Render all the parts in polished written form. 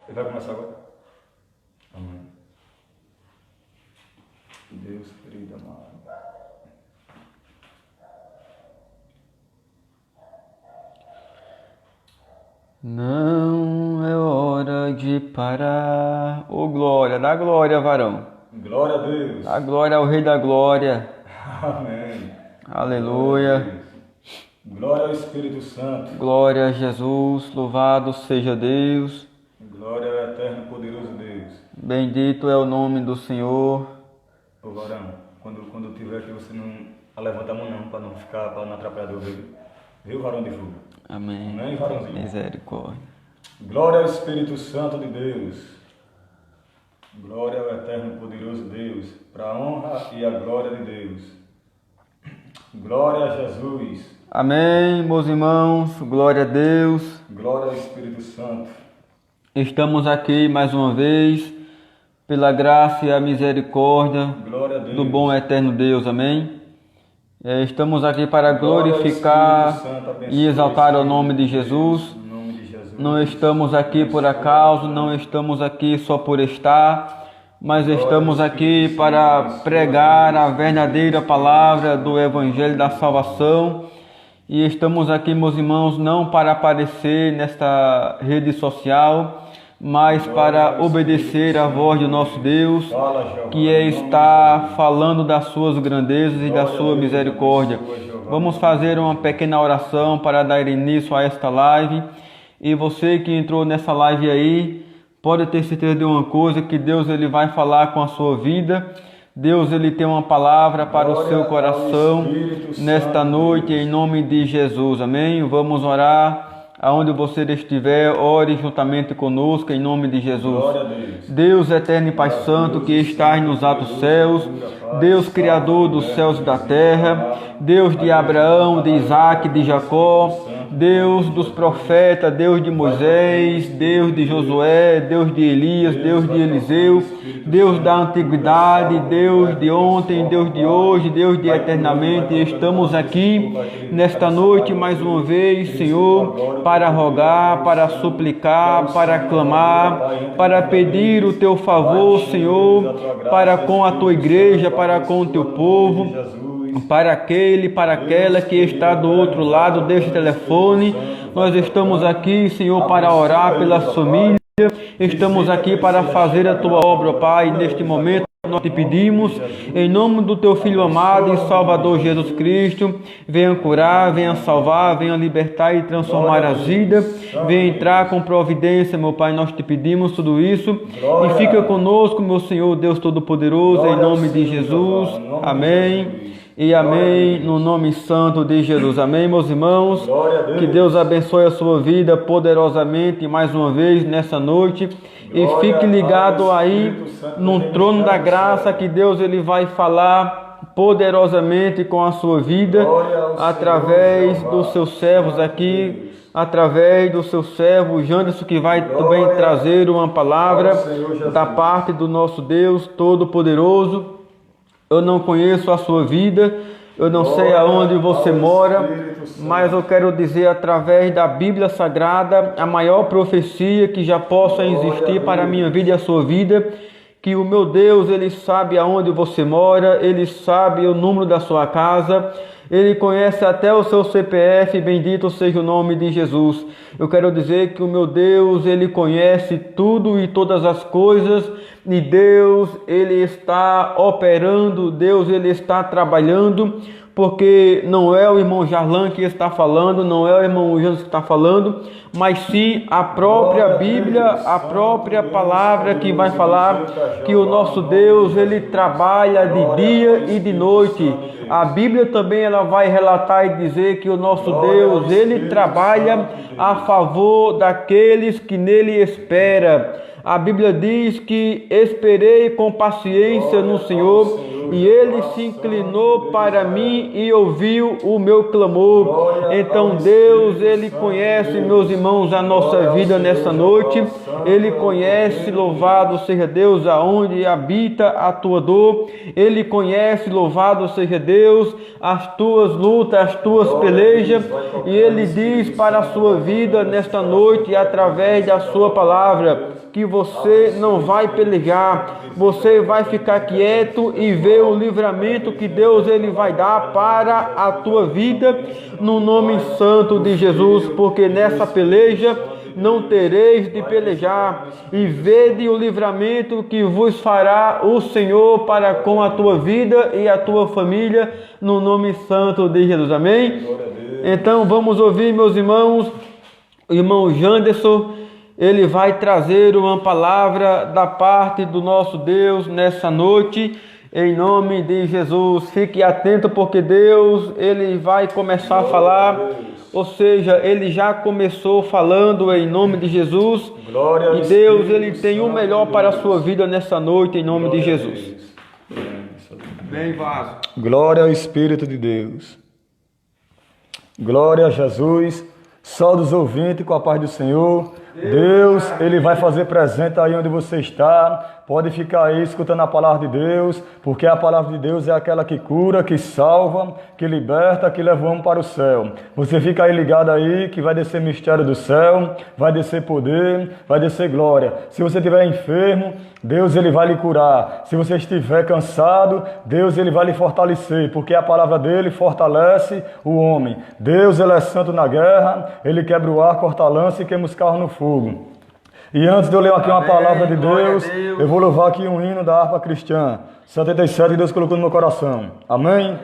Ele vai começar agora? Amém. Deus querido amado. Não é hora de parar. Ô glória, dá glória, varão. Glória a Deus. Dá glória ao Rei da Glória. Amém. Aleluia. Glória ao Espírito Santo. Glória a Jesus. Louvado seja Deus. Glória ao eterno e poderoso Deus. Bendito é o nome do Senhor. Ô varão, quando tiver aqui você não levanta a mão não, para não atrapalhar do ouvido. Viu, varão de fogo? Amém. Amém, varãozinho? Misericórdia. Glória ao Espírito Santo de Deus. Glória ao eterno e poderoso Deus. Para a honra e a glória de Deus. Glória a Jesus. Amém, meus irmãos. Glória a Deus. Glória ao Espírito Santo. Estamos aqui mais uma vez, pela graça e a misericórdia Glória a Deus. do bom e eterno Deus. Amém. Estamos aqui para glorificar e exaltar o nome de Jesus. Não estamos aqui por acaso, não estamos aqui só por estar, mas estamos aqui para pregar a verdadeira palavra do Evangelho da Salvação. E estamos aqui, meus irmãos, não para aparecer nesta rede social, mas para obedecer à voz do nosso Deus, que está falando das suas grandezas e da sua misericórdia. Vamos fazer uma pequena oração para dar início a esta live. E você que entrou nessa live aí, pode ter certeza de uma coisa, que Deus ele vai falar com a sua vida. Deus ele tem uma palavra para o seu coração nesta noite, em nome de Jesus. Amém? Vamos orar. Aonde você estiver, ore juntamente conosco, em nome de Jesus. Deus eterno e Pai Santo, que estás nos altos céus, Deus Criador dos céus e da terra, Deus de Abraão, de Isaac, de Jacó, Deus dos profetas, Deus de Moisés, Deus de Josué, Deus de Elias, Deus de Eliseu, Deus da antiguidade, Deus de ontem, Deus de hoje, Deus de eternamente. Estamos aqui nesta noite mais uma vez, Senhor, para rogar, para suplicar, para clamar, para pedir o teu favor, Senhor, para com a tua igreja, para com o teu povo, para aquele, para aquela que está do outro lado deste telefone. Nós estamos aqui, Senhor, para orar pelas famílias, estamos aqui para fazer a tua obra, Pai, neste momento. Nós te pedimos, em nome do teu Filho amado e Salvador Jesus Cristo, venha curar, venha salvar, venha libertar e transformar as vidas, venha entrar com providência, meu Pai, nós te pedimos tudo isso, e fica conosco, meu Senhor, Deus Todo-Poderoso, em nome de Jesus, amém. E amém, no nome santo de Jesus. Amém, meus irmãos. Que Deus abençoe a sua vida poderosamente mais uma vez nessa noite. E fique ligado aí no trono da graça, que Deus ele vai falar poderosamente com a sua vida através dos seus servos aqui, através do seu servo Janderson, que vai também trazer uma palavra da parte do nosso Deus Todo-Poderoso. Eu não conheço a sua vida, eu não sei aonde você mora, mas eu quero dizer através da Bíblia Sagrada, a maior profecia que já possa existir para a minha vida e a sua vida, que o meu Deus, ele sabe aonde você mora, ele sabe o número da sua casa, ele conhece até o seu CPF, bendito seja o nome de Jesus. Eu quero dizer que o meu Deus, ele conhece tudo e todas as coisas, e Deus, ele está operando, Deus, ele está trabalhando, porque não é o irmão Jarlan que está falando, não é o irmão Janus que está falando, mas sim a própria Bíblia, a própria palavra que vai falar que o nosso Deus, ele trabalha de dia e de noite. A Bíblia também ela vai relatar e dizer que o nosso Deus, ele trabalha a favor daqueles que nele esperam. A Bíblia diz que esperei com paciência no Senhor e Ele se inclinou para mim e ouviu o meu clamor. Então Deus, Ele conhece, meus irmãos, a nossa vida nessa noite. Ele conhece, louvado seja Deus, aonde habita a tua dor. Ele conhece, louvado seja Deus, as tuas lutas, as tuas pelejas. E Ele diz para a sua vida nesta noite, através da sua palavra, que você não vai pelejar, você vai ficar quieto e ver o livramento que Deus ele vai dar para a tua vida, no nome santo de Jesus, porque nessa peleja não tereis de pelejar, e vede o livramento que vos fará o Senhor para com a tua vida e a tua família, no nome santo de Jesus, amém? Então vamos ouvir, meus irmãos, o irmão Janderson. Ele vai trazer uma palavra da parte do nosso Deus nessa noite, em nome de Jesus. Fique atento, porque Deus, ele vai começar a falar, ou seja, ele já começou falando em nome de Jesus. E Deus, ele tem o melhor para a sua vida nessa noite, em nome de Jesus. Bem, vaso. Glória ao Espírito de Deus. Glória a Jesus. Só dos ouvintes, com a paz do Senhor. Deus, ele vai fazer presente aí onde você está. Pode ficar aí escutando a palavra de Deus, porque a palavra de Deus é aquela que cura, que salva, que liberta, que leva o homem para o céu. Você fica aí ligado aí, que vai descer mistério do céu, vai descer poder, vai descer glória. Se você estiver enfermo, Deus ele vai lhe curar. Se você estiver cansado, Deus ele vai lhe fortalecer, porque a palavra dele fortalece o homem. Deus ele é santo na guerra, ele quebra o ar, corta a lança e queima os carros no fogo. E antes de eu ler aqui uma palavra de Deus, eu vou louvar aqui um hino da harpa cristã, 77, que Deus colocou no meu coração. Amém?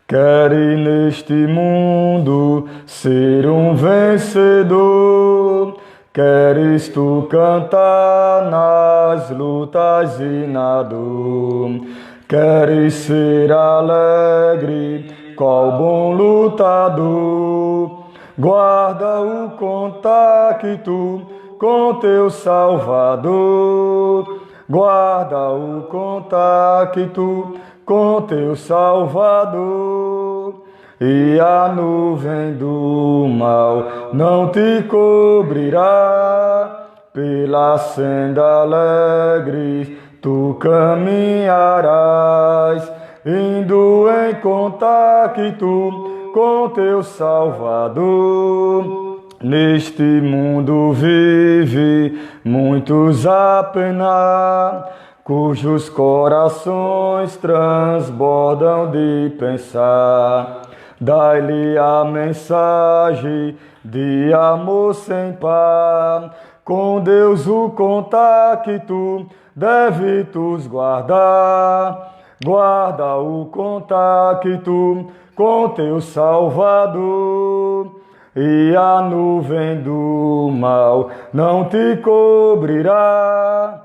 Queres neste mundo ser um vencedor, queres tu cantar nas lutas e na dor, queres ser alegre, qual bom lutador, guarda o contacto com teu Salvador, guarda o contacto com teu Salvador, e a nuvem do mal não te cobrirá, pela senda alegre tu caminharás, indo em contacto com teu Salvador. Neste mundo vive muitos a penar, cujos corações transbordam de pensar. Dai-lhe a mensagem de amor sem par, com Deus o contacto deve tus guardar. Guarda o contacto com teu Salvador, e a nuvem do mal não te cobrirá,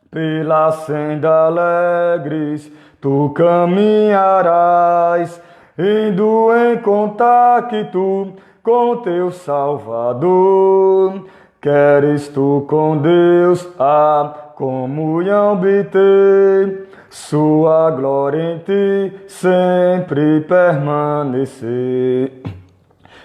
pela senda alegres tu caminharás, indo em contacto com teu Salvador. Queres tu com Deus a comunhão obter, sua glória em ti sempre permanecer.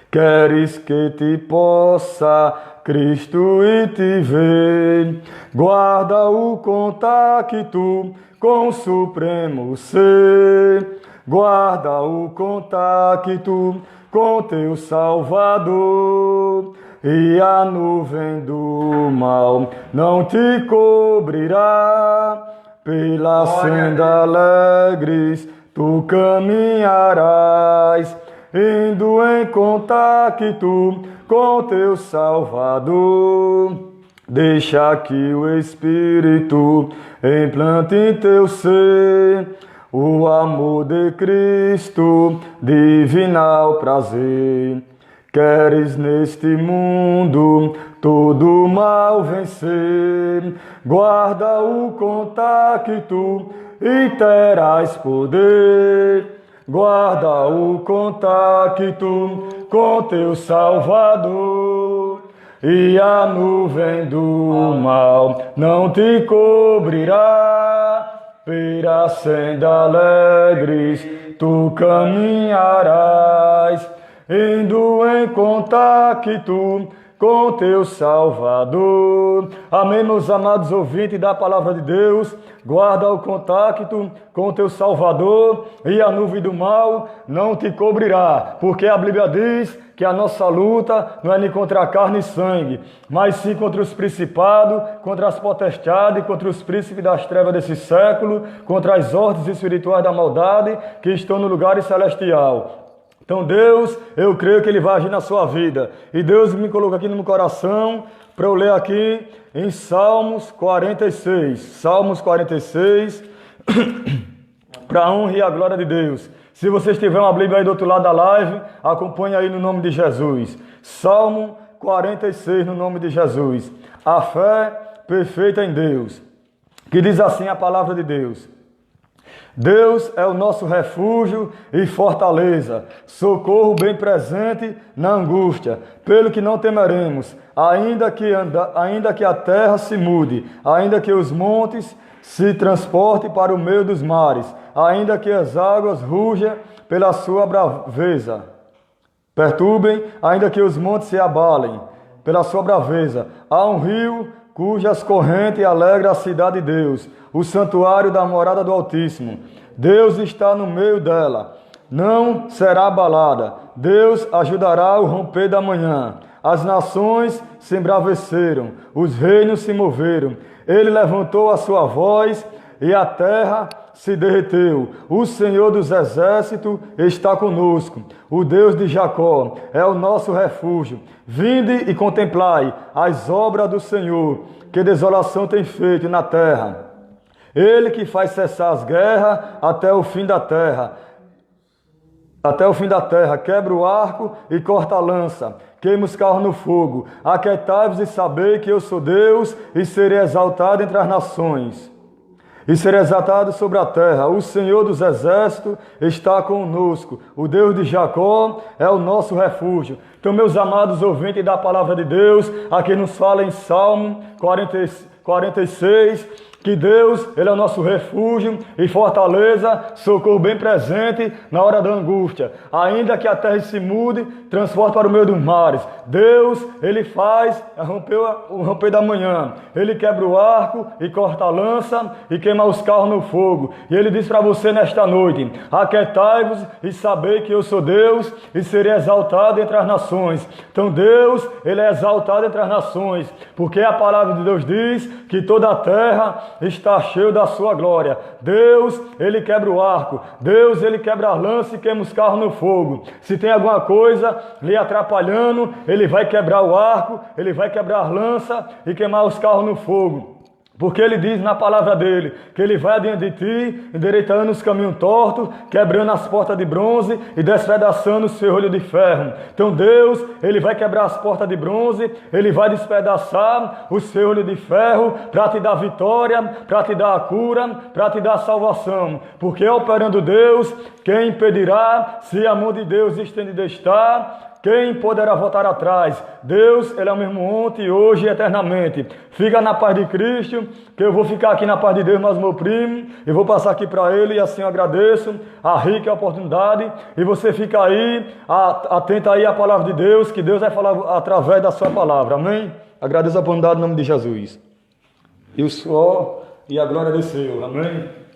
Queres que te possa Cristo e te ver, guarda o contacto com o supremo ser, guarda o contacto com teu Salvador, e a nuvem do mal não te cobrirá, pela senda alegres tu caminharás, indo em contacto com teu Salvador. Deixa que o Espírito implante em teu ser o amor de Cristo, divinal prazer. Queres neste mundo todo mal vencer, guarda o contacto e terás poder. Guarda o contacto com teu Salvador, e a nuvem do mal não te cobrirá. Pela senda alegres tu caminharás, indo em contacto com teu Salvador. Amém, meus amados ouvintes da Palavra de Deus. Guarda o contacto com teu Salvador e a nuvem do mal não te cobrirá, porque a Bíblia diz que a nossa luta não é nem contra a carne e sangue, mas sim contra os principados, contra as potestades, contra os príncipes das trevas desse século, contra as ordens espirituais da maldade que estão no lugar celestial. Então Deus, eu creio que Ele vai agir na sua vida. E Deus me colocou aqui no meu coração para eu ler aqui em Salmos 46. Salmos 46, para a honra e a glória de Deus. Se você estiver uma Bíblia aí do outro lado da live, acompanhe aí no nome de Jesus. Salmo 46 no nome de Jesus. A fé perfeita em Deus. Que diz assim a palavra de Deus. Deus é o nosso refúgio e fortaleza, socorro bem presente na angústia, pelo que não temeremos, ainda que a terra se mude, ainda que os montes se transportem para o meio dos mares, ainda que as águas rujam pela sua braveza, perturbem, ainda que os montes se abalem pela sua braveza. Há um rio cujas correntes alegram a cidade de Deus, o santuário da morada do Altíssimo. Deus está no meio dela, não será abalada. Deus ajudará o romper da manhã. As nações se embraveceram, os reinos se moveram. Ele levantou a sua voz e a terra se derreteu. O Senhor dos exércitos está conosco. O Deus de Jacó é o nosso refúgio. Vinde e contemplai as obras do Senhor, que desolação tem feito na terra. Ele que faz cessar as guerras até o fim da terra. Até o fim da terra, quebra o arco e corta a lança, queima os carros no fogo. Aquietai-vos e sabei que eu sou Deus e serei exaltado entre as nações. E serei exaltado sobre a terra. O Senhor dos exércitos está conosco. O Deus de Jacó é o nosso refúgio. Então, meus amados ouvintes da palavra de Deus, aqui nos fala em Salmo 46, que Deus, Ele é o nosso refúgio e fortaleza, socorro bem presente na hora da angústia. Ainda que a terra se mude, transporte para o meio dos mares. Deus, Ele faz o romper da manhã. Ele quebra o arco e corta a lança e queima os carros no fogo. E Ele diz para você nesta noite: aquietai-vos e sabei que eu sou Deus e serei exaltado entre as nações. Então Deus, Ele é exaltado entre as nações, porque a palavra de Deus diz que toda a terra está cheio da sua glória. Deus, Ele quebra o arco. Deus, Ele quebra a lança e queima os carros no fogo. Se tem alguma coisa lhe atrapalhando, Ele vai quebrar o arco, Ele vai quebrar a lança e queimar os carros no fogo. Porque Ele diz na palavra dEle que Ele vai adiante de ti, endireitando os caminhos tortos, quebrando as portas de bronze e despedaçando os ferrolhos de ferro. Então Deus, Ele vai quebrar as portas de bronze, Ele vai despedaçar os ferrolhos de ferro para te dar vitória, para te dar a cura, para te dar a salvação. Porque operando Deus, quem impedirá? Se a mão de Deus estendida está, quem poderá voltar atrás? Deus, Ele é o mesmo ontem, hoje e eternamente. Fica na paz de Cristo, que eu vou ficar aqui na paz de Deus, mas meu primo, e vou passar aqui para ele, e assim eu agradeço a rica oportunidade, e você fica aí, atento aí à palavra de Deus, que Deus vai falar através da sua palavra, amém? Agradeço a oportunidade em nome de Jesus. E o suor e a glória desceu, amém?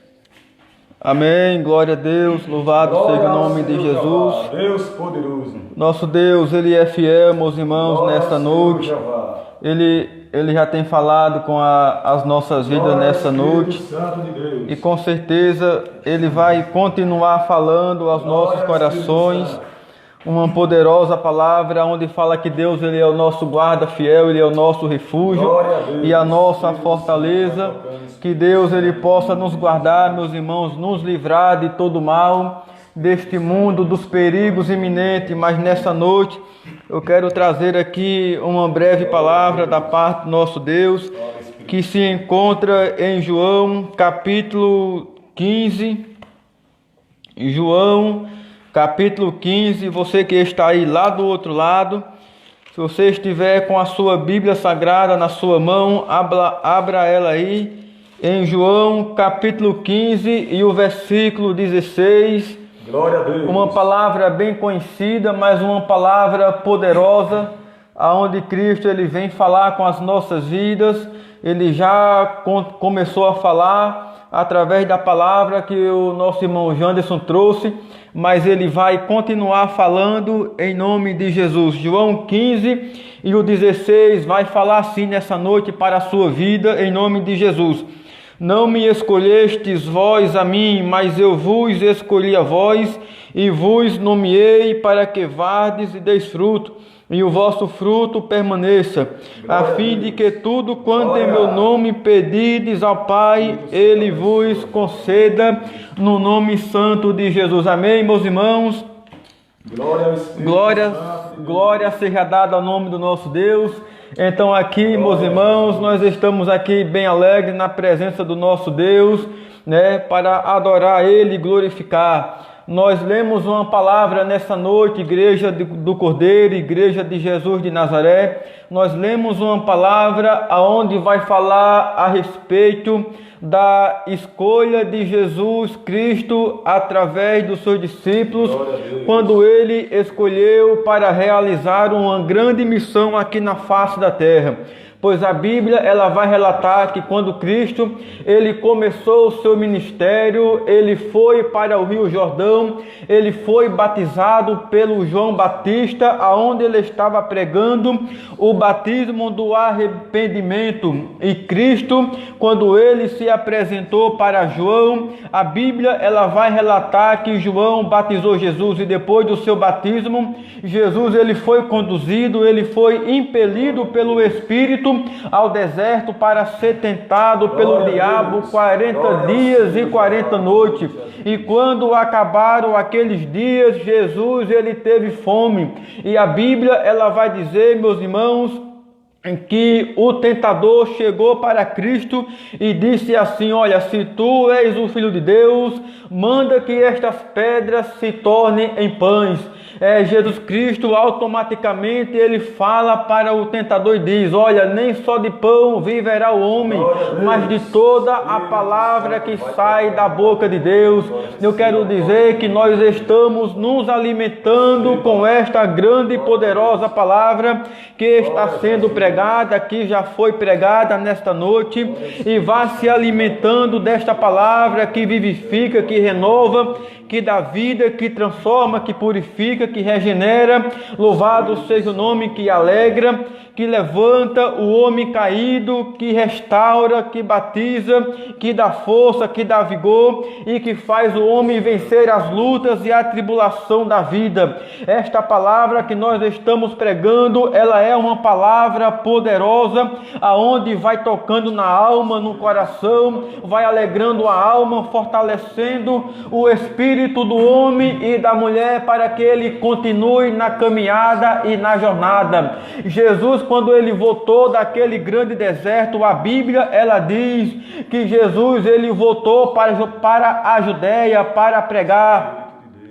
Amém, glória a Deus, louvado seja o nome de Jesus. Deus poderoso. Nosso Deus, Ele é fiel, meus irmãos, nesta noite. Ele já tem falado com as nossas vidas nessa noite. E com certeza Ele vai continuar falando aos nossos corações. Uma poderosa palavra onde fala que Deus, Ele é o nosso guarda fiel, Ele é o nosso refúgio e a nossa fortaleza. Que Deus, Ele possa nos guardar, meus irmãos, nos livrar de todo mal, deste mundo, dos perigos iminentes. Mas nessa noite eu quero trazer aqui uma breve palavra da parte do nosso Deus, que se encontra em João capítulo 15. João capítulo 15, você que está aí lá do outro lado, Se você estiver com a sua Bíblia Sagrada na sua mão, abra ela aí em João capítulo 15 e o versículo 16. Glória a Deus. Uma palavra bem conhecida, mas uma palavra poderosa, aonde Cristo ele vem falar com as nossas vidas. Ele já começou a falar através da palavra que o nosso irmão Janderson trouxe, mas ele vai continuar falando em nome de Jesus. João 15 e o 16 vai falar assim nessa noite para a sua vida, em nome de Jesus. Não me escolhestes vós a mim, mas eu vos escolhi a vós, e vos nomeei para que vardes e deis fruto, e o vosso fruto permaneça, a fim de que tudo quanto em meu nome pedides ao Pai, Ele vos conceda, no nome santo de Jesus. Amém, meus irmãos? Glória seja dada ao nome do nosso Deus. Então aqui, meus irmãos, nós estamos aqui bem alegres na presença do nosso Deus, né, para adorar Ele e glorificar. Nós lemos uma palavra nessa noite, Igreja do Cordeiro, Igreja de Jesus de Nazaré. Nós lemos uma palavra aonde vai falar a respeito da escolha de Jesus Cristo através dos seus discípulos, quando ele escolheu para realizar uma grande missão aqui na face da terra. Pois a Bíblia ela vai relatar que quando Cristo ele começou o seu ministério, ele foi para o Rio Jordão, ele foi batizado pelo João Batista, aonde ele estava pregando o batismo do arrependimento. E Cristo, quando ele se apresentou para João, a Bíblia ela vai relatar que João batizou Jesus, e depois do seu batismo, Jesus ele foi conduzido, ele foi impelido pelo Espírito ao deserto para ser tentado pelo diabo 40 dias e 40 noites. E quando acabaram aqueles dias, Jesus ele teve fome. E a Bíblia ela vai dizer, meus irmãos, em que o tentador chegou para Cristo e disse assim: olha, se tu és o Filho de Deus, manda que estas pedras se tornem em pães. Jesus Cristo automaticamente ele fala para o tentador e diz: olha, nem só de pão viverá o homem, mas de toda a palavra que sai da boca de Deus. Eu quero dizer que nós estamos nos alimentando com esta grande e poderosa palavra que está sendo pregada, que já foi pregada nesta noite, e vá se alimentando desta palavra que vivifica, que renova, que dá vida, que transforma, que purifica, que regenera. Louvado seja o nome que alegra, que levanta o homem caído, que restaura, que batiza, que dá força, que dá vigor e que faz o homem vencer as lutas e a tribulação da vida. Esta palavra que nós estamos pregando, ela é uma palavra poderosa, aonde vai tocando na alma, no coração, vai alegrando a alma, fortalecendo o espírito do homem e da mulher para que ele continue na caminhada e na jornada. Jesus, quando ele voltou daquele grande deserto, a Bíblia ela diz que Jesus ele voltou para a Judéia para pregar.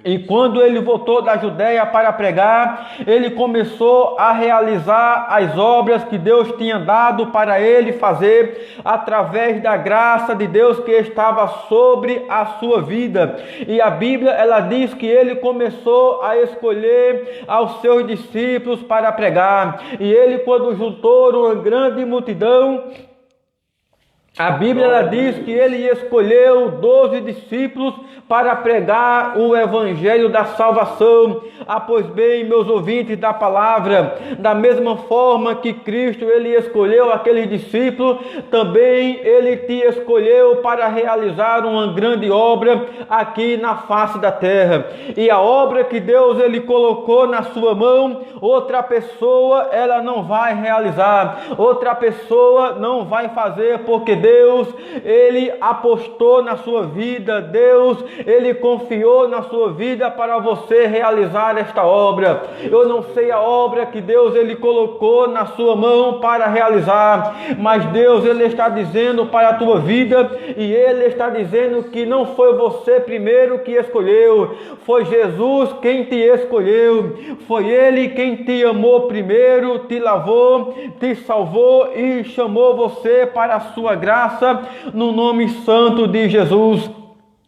E quando ele voltou da Judéia para pregar, ele começou a realizar as obras que Deus tinha dado para ele fazer, através da graça de Deus que estava sobre a sua vida. E a Bíblia ela diz que ele começou a escolher aos seus discípulos para pregar. E ele, quando juntou uma grande multidão, a Bíblia ela diz que ele escolheu 12 discípulos para pregar o evangelho da salvação. Pois bem, meus ouvintes da palavra, da mesma forma que Cristo ele escolheu aqueles discípulos, também ele te escolheu para realizar uma grande obra aqui na face da terra. E a obra que Deus ele colocou na sua mão, outra pessoa ela não vai realizar, outra pessoa não vai fazer, porque Deus Deus, Ele apostou na sua vida, Deus, Ele confiou na sua vida para você realizar esta obra. Eu não sei a obra que Deus, Ele colocou na sua mão para realizar, mas Deus, Ele está dizendo para a tua vida, e Ele está dizendo que não foi você primeiro que escolheu, foi Jesus quem te escolheu, foi Ele quem te amou primeiro, te lavou, te salvou e chamou você para a sua graça, no nome santo de Jesus.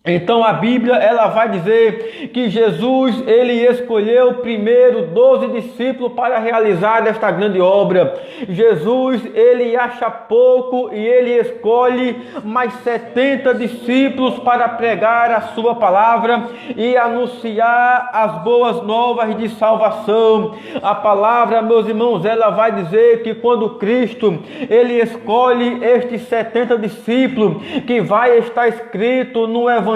Então a Bíblia, ela vai dizer que Jesus, Ele escolheu primeiro 12 discípulos para realizar esta grande obra. Jesus, Ele acha pouco e Ele escolhe mais 70 discípulos para pregar a sua palavra e anunciar as boas novas de salvação. A palavra, meus irmãos, ela vai dizer que quando Cristo, Ele escolhe estes 70 discípulos, que vai estar escrito no Evangelho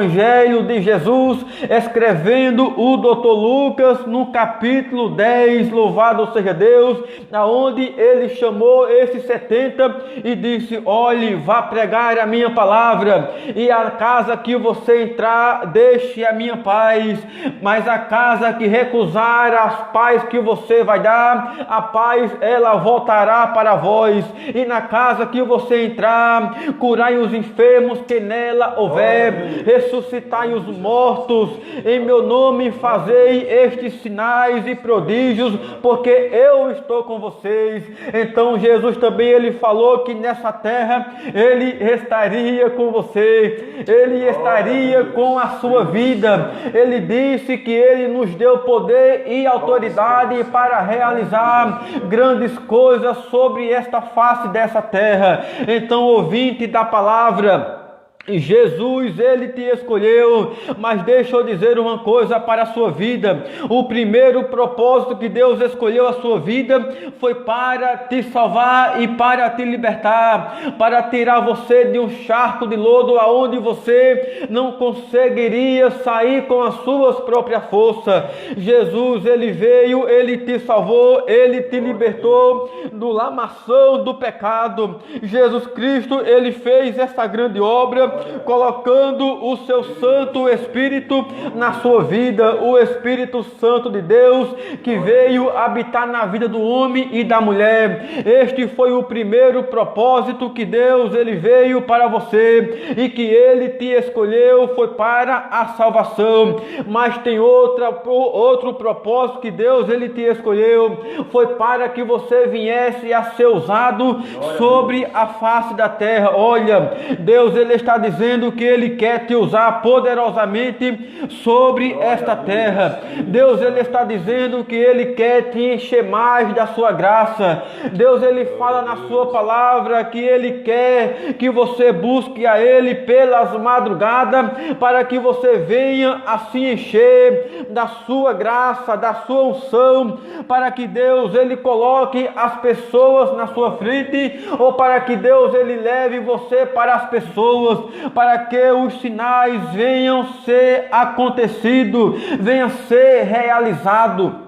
de Jesus, escrevendo o Dr. Lucas no capítulo 10, louvado seja Deus, aonde ele chamou esses 70 e disse: olhe, vá pregar a minha palavra, e a casa que você entrar, deixe a minha paz, mas a casa que recusar as paz que você vai dar, a paz ela voltará para vós, e na casa que você entrar, curai os enfermos que nela houver, ressuscitai os mortos, em meu nome fazei estes sinais e prodígios, porque eu estou com vocês. Então Jesus também, ele falou que nessa terra ele estaria com você, ele estaria com a sua vida. Ele disse que ele nos deu poder e autoridade para realizar grandes coisas sobre esta face dessa terra. Então, ouvinte da palavra, Jesus, Ele te escolheu, mas deixa eu dizer uma coisa para a sua vida. O primeiro propósito que Deus escolheu a sua vida foi para te salvar e para te libertar, para tirar você de um charco de lodo aonde você não conseguiria sair com as suas próprias forças. Jesus, Ele veio, Ele te salvou, Ele te libertou do lamaçal do pecado. Jesus Cristo, Ele fez essa grande obra, colocando o seu Santo Espírito na sua vida, o Espírito Santo de Deus que veio habitar na vida do homem e da mulher. Este foi o primeiro propósito que Deus, ele veio para você, e que ele te escolheu foi para a salvação. Mas tem outro propósito que Deus, ele te escolheu, foi para que você viesse a ser usado sobre a face da terra. Olha, Deus, ele está dizendo que Ele quer te usar poderosamente sobre esta terra. Deus, Ele está dizendo que Ele quer te encher mais da sua graça. Deus, Ele fala na sua palavra que Ele quer que você busque a Ele pelas madrugadas, para que você venha a se encher da sua graça, da sua unção, para que Deus, Ele coloque as pessoas na sua frente, ou para que Deus, Ele leve você para as pessoas, para que os sinais venham ser acontecidos, venham ser realizados.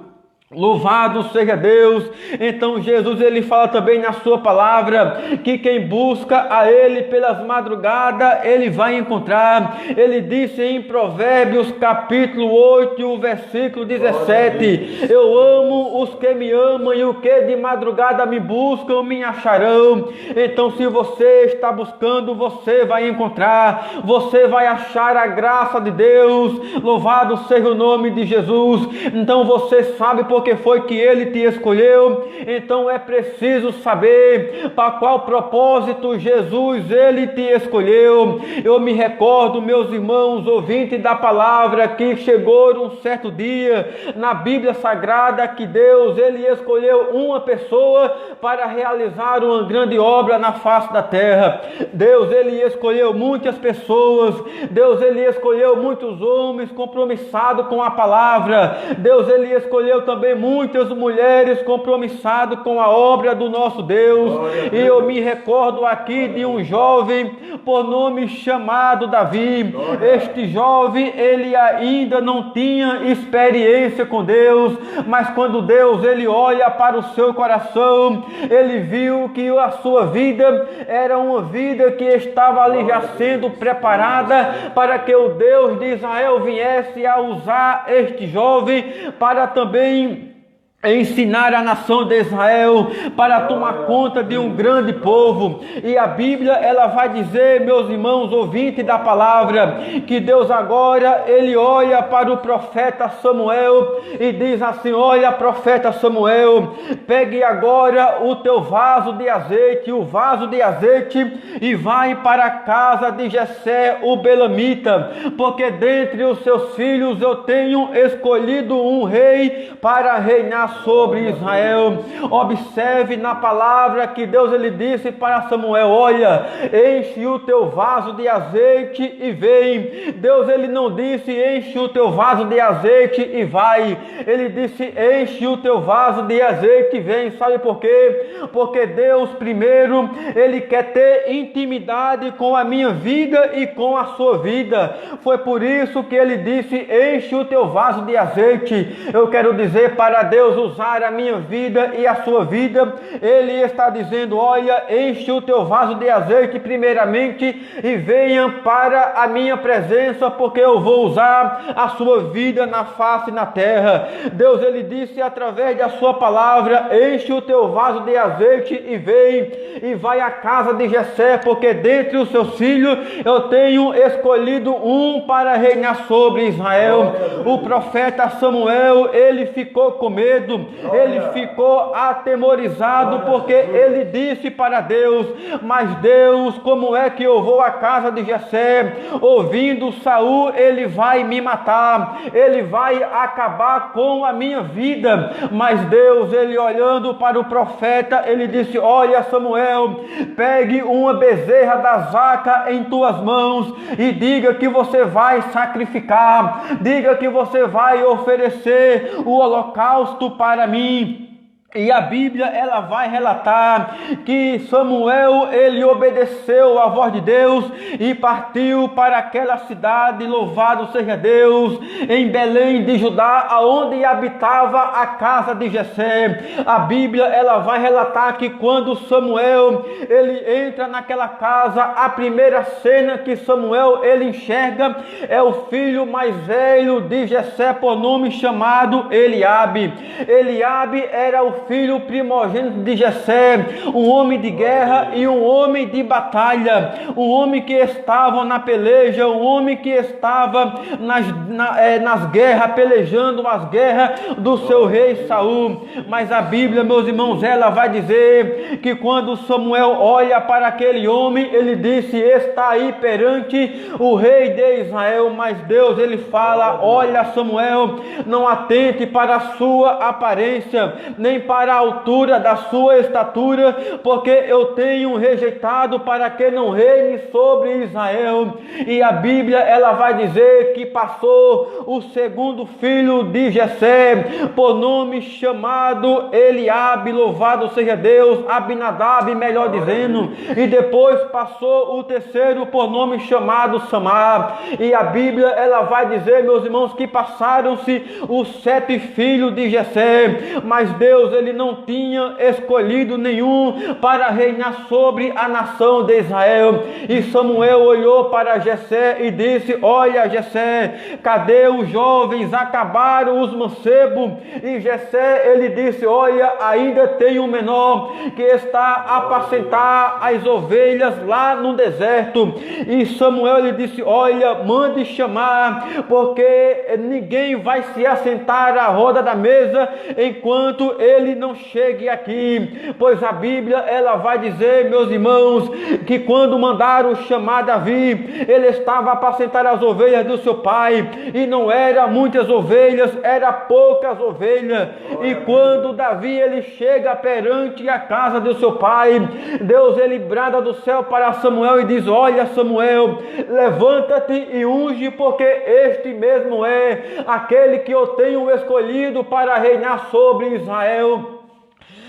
Louvado seja Deus. Então Jesus, ele fala também na sua palavra que quem busca a Ele pelas madrugadas, ele vai encontrar. Ele disse em Provérbios capítulo 8, versículo 17: eu amo os que me amam, e o que de madrugada me buscam me acharão. Então, se você está buscando, você vai encontrar, você vai achar a graça de Deus. Louvado seja o nome de Jesus. Então você sabe porque foi que Ele te escolheu. Então é preciso saber para qual propósito Jesus, Ele te escolheu. Eu me recordo, meus irmãos ouvintes da palavra, que chegou um certo dia na Bíblia Sagrada que Deus, Ele escolheu uma pessoa para realizar uma grande obra na face da terra. Deus, Ele escolheu muitas pessoas. Deus, Ele escolheu muitos homens compromissados com a palavra. Deus, Ele escolheu também também muitas mulheres compromissadas com a obra do nosso Deus. E eu me recordo aqui de um jovem por nome chamado Davi. Este jovem, ele ainda não tinha experiência com Deus, mas quando Deus ele olha para o seu coração, ele viu que a sua vida era uma vida que estava ali já sendo preparada para que o Deus de Israel viesse a usar este jovem para também ensinar a nação de Israel para tomar conta de um grande povo. E a Bíblia ela vai dizer, meus irmãos ouvintes da palavra, que Deus agora ele olha para o profeta Samuel e diz assim: olha, profeta Samuel, pegue agora o teu vaso de azeite, e vai para a casa de Jessé o belamita, porque dentre os seus filhos eu tenho escolhido um rei para reinar sobre Israel. Observe na palavra que Deus ele disse para Samuel: olha, enche o teu vaso de azeite e vem. Deus ele não disse enche o teu vaso de azeite e vai, ele disse enche o teu vaso de azeite e vem. Sabe por quê? Porque Deus primeiro ele quer ter intimidade com a minha vida e com a sua vida. Foi por isso que ele disse enche o teu vaso de azeite. Eu quero dizer, para Deus usar a minha vida e a sua vida, ele está dizendo: olha, enche o teu vaso de azeite primeiramente e venha para a minha presença, porque eu vou usar a sua vida na face na terra. Deus ele disse através da sua palavra: enche o teu vaso de azeite e vem, e vai à casa de Jessé, porque dentre os seus filhos eu tenho escolhido um para reinar sobre Israel. O profeta Samuel ele ficou com medo, ele ficou atemorizado, porque ele disse para Deus: mas Deus, como é que eu vou à casa de Jessé? Ouvindo Saul, ele vai me matar, ele vai acabar com a minha vida. Mas Deus, ele olhando para o profeta, ele disse: olha, Samuel, pegue uma bezerra das vacas em tuas mãos e diga que você vai sacrificar, diga que você vai oferecer o holocausto para mim. E a Bíblia ela vai relatar que Samuel ele obedeceu à voz de Deus e partiu para aquela cidade, louvado seja Deus, em Belém de Judá, aonde habitava a casa de Jessé. A Bíblia ela vai relatar que quando Samuel ele entra naquela casa, a primeira cena que Samuel ele enxerga é o filho mais velho de Jessé, por nome chamado Eliabe. Eliabe era o filho primogênito de Jessé, um homem de guerra e um homem de batalha, um homem que estava na peleja, um homem que estava nas guerras, pelejando as guerras do seu rei Saul. Mas a Bíblia, meus irmãos, ela vai dizer que quando Samuel olha para aquele homem, ele disse: está aí perante o rei de Israel. Mas Deus ele fala: olha, Samuel, não atente para a sua aparência, nem para a altura da sua estatura, porque eu tenho rejeitado para que não reine sobre Israel. E a Bíblia ela vai dizer que passou o segundo filho de Jessé, por nome chamado Eliabe, louvado seja Deus, Abinadab, melhor dizendo, e depois passou o terceiro por nome chamado Samar. E a Bíblia ela vai dizer, meus irmãos, que passaram-se os 7 filhos de Jessé, mas Deus ele não tinha escolhido nenhum para reinar sobre a nação de Israel. E Samuel olhou para Jessé e disse: olha, Jessé, cadê os jovens? Acabaram os mancebos. E Jessé ele disse: olha, ainda tem um menor que está a apacentar as ovelhas lá no deserto. E Samuel ele disse: olha, mande chamar, porque ninguém vai se assentar à roda da mesa enquanto ele ele não chegue aqui, pois a Bíblia ela vai dizer, meus irmãos, que quando mandaram chamar Davi, ele estava a apacentar as ovelhas do seu pai, e não era muitas ovelhas, era poucas ovelhas. E quando Davi ele chega perante a casa do seu pai, Deus ele brada do céu para Samuel e diz: olha, Samuel, levanta-te e unge, porque este mesmo é aquele que eu tenho escolhido para reinar sobre Israel.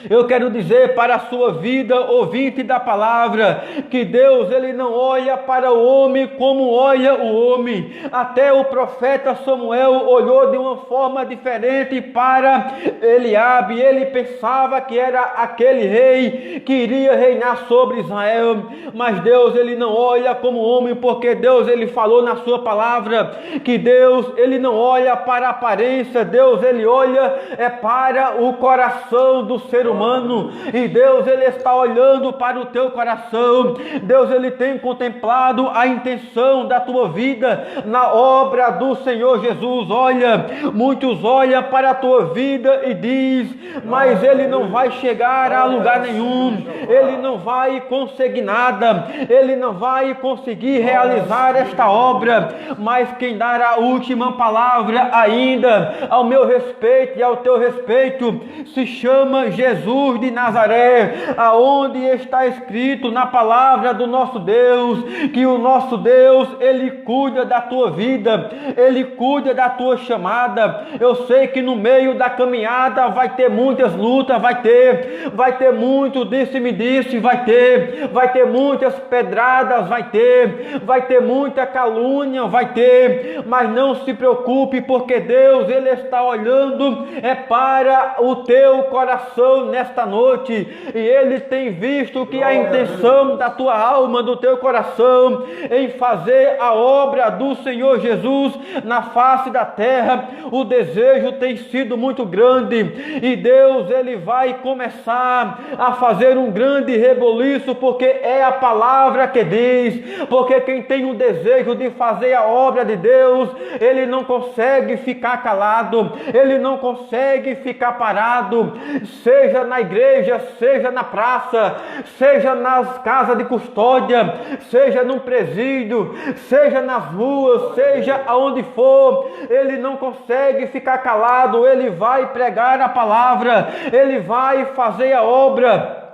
Eu quero dizer para a sua vida, ouvinte da palavra, que Deus ele não olha para o homem como olha o homem. Até o profeta Samuel olhou de uma forma diferente para Eliabe. Ele pensava que era aquele rei que iria reinar sobre Israel. Mas Deus ele não olha como homem, porque Deus ele falou na sua palavra que Deus ele não olha para a aparência. Deus ele olha para o coração do ser humano, e Deus ele está olhando para o teu coração. Deus ele tem contemplado a intenção da tua vida na obra do Senhor Jesus. Olha, muitos olham para a tua vida e diz: mas ele não vai chegar a lugar nenhum, ele não vai conseguir nada, ele não vai conseguir realizar esta obra. Mas quem dará a última palavra ainda ao meu respeito e ao teu respeito se chama Jesus de Nazaré, aonde está escrito na palavra do nosso Deus, que o nosso Deus, ele cuida da tua vida, ele cuida da tua chamada. Eu sei que no meio da caminhada vai ter muitas lutas, vai ter muito disse-me-disse, vai ter muitas pedradas, vai ter muita calúnia, vai ter, mas não se preocupe, porque Deus, ele está olhando para o teu coração nesta noite, e ele tem visto que a intenção da tua alma, do teu coração, em fazer a obra do Senhor Jesus na face da terra, o desejo tem sido muito grande, e Deus ele vai começar a fazer um grande reboliço, porque é a palavra que diz, porque quem tem o desejo de fazer a obra de Deus, ele não consegue ficar calado, ele não consegue ficar parado, seja na igreja, seja na praça, seja nas casas de custódia, seja num presídio, seja nas ruas, seja aonde for, ele não consegue ficar calado, ele vai pregar a palavra, ele vai fazer a obra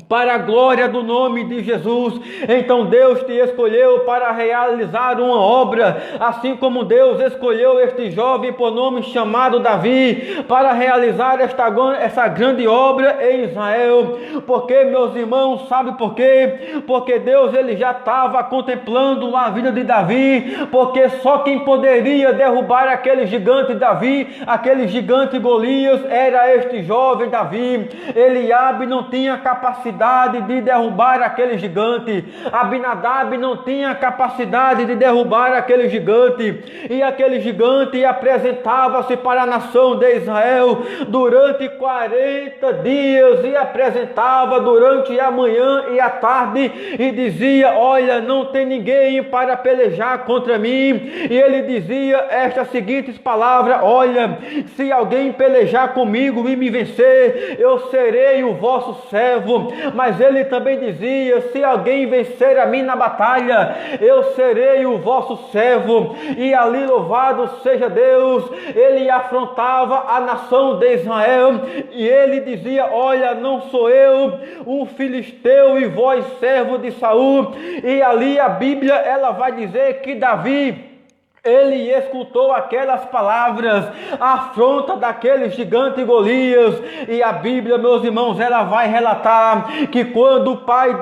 para a glória do nome de Jesus. Então Deus te escolheu para realizar uma obra, assim como Deus escolheu este jovem por nome chamado Davi para realizar essa grande obra em Israel. Porque, meus irmãos, sabe por quê? Porque Deus ele já estava contemplando a vida de Davi, porque só quem poderia derrubar aquele gigante Davi, aquele gigante Golias, era este jovem Davi. Eliabe não tinha capacidade de derrubar aquele gigante, Abinadab não tinha capacidade de derrubar aquele gigante, e aquele gigante apresentava-se para a nação de Israel durante 40 dias, e apresentava durante a manhã e a tarde, e dizia: olha, não tem ninguém para pelejar contra mim. E ele dizia estas seguintes palavras: olha, se alguém pelejar comigo e me vencer, eu serei o vosso servo. Mas ele também dizia: se alguém vencer a mim na batalha, eu serei o vosso servo. E ali, louvado seja Deus, ele afrontava a nação de Israel, e ele dizia: olha, não sou eu um filisteu e vós servo de Saul. E ali a Bíblia ela vai dizer que Davi, ele escutou aquelas palavras, a afronta daquele gigante Golias, e a Bíblia, meus irmãos, ela vai relatar que quando o pai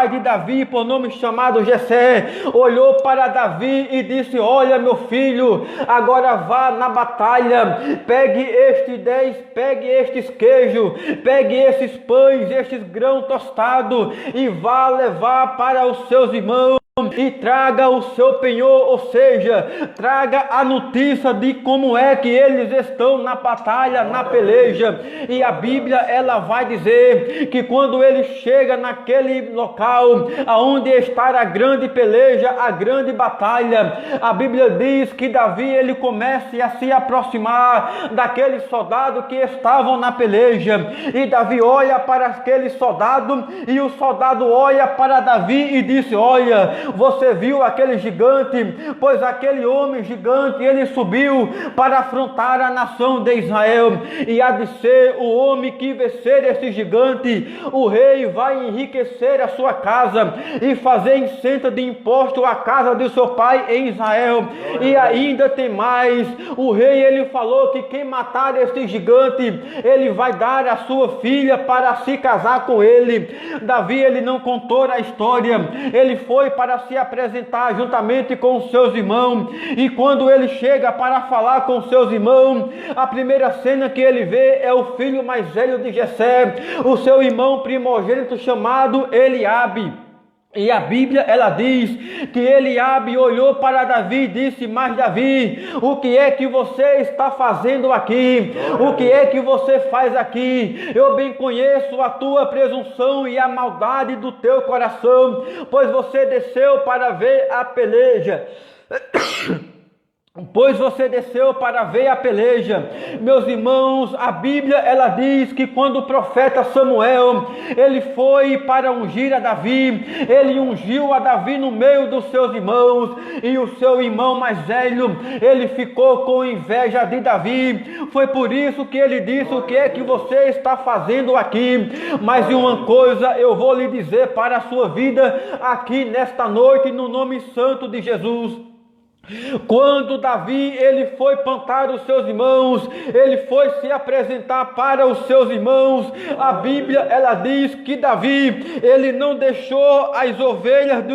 de Davi, por nome chamado Jessé, olhou para Davi e disse: olha, meu filho, agora vá na batalha, pegue estes queijos, pegue esses pães, estes grãos tostados, e vá levar para os seus irmãos. e traga o seu penhor, ou seja, traga a notícia de como é que eles estão na batalha, na peleja. E a Bíblia, ela vai dizer que quando ele chega naquele local aonde está a grande peleja, a grande batalha, a Bíblia diz que Davi, ele começa a se aproximar daqueles soldados que estavam na peleja, e Davi olha para aquele soldado, e o soldado olha para Davi e disse: olha, você viu aquele gigante? Pois aquele homem gigante, ele subiu para afrontar a nação de Israel, e há de ser o homem que vencer esse gigante, o rei vai enriquecer a sua casa e fazer isenta de imposto à casa de seu pai em Israel. E ainda tem mais, o rei, ele falou que quem matar esse gigante, ele vai dar a sua filha para se casar com ele. Davi, ele não contou a história, ele foi para se apresentar juntamente com os seus irmãos, e quando ele chega para falar com seus irmãos, a primeira cena que ele vê é o filho mais velho de Jessé, o seu irmão primogênito chamado Eliabe. E a Bíblia, ela diz que Eliabe olhou para Davi e disse: mas Davi, o que é que você está fazendo aqui? O que é que você faz aqui? Eu bem conheço a tua presunção e a maldade do teu coração, pois você desceu para ver a peleja. Pois você desceu para ver a peleja. Meus irmãos, a Bíblia, ela diz que quando o profeta Samuel, ele foi para ungir a Davi, ele ungiu a Davi no meio dos seus irmãos, e o seu irmão mais velho, ele ficou com inveja de Davi. Foi por isso que ele disse: o que é que você está fazendo aqui? Mas uma coisa eu vou lhe dizer para a sua vida aqui nesta noite, no nome santo de Jesus. Quando Davi, ele foi plantar os seus irmãos, ele foi se apresentar para os seus irmãos, a Bíblia, ela diz que Davi, ele não deixou as ovelhas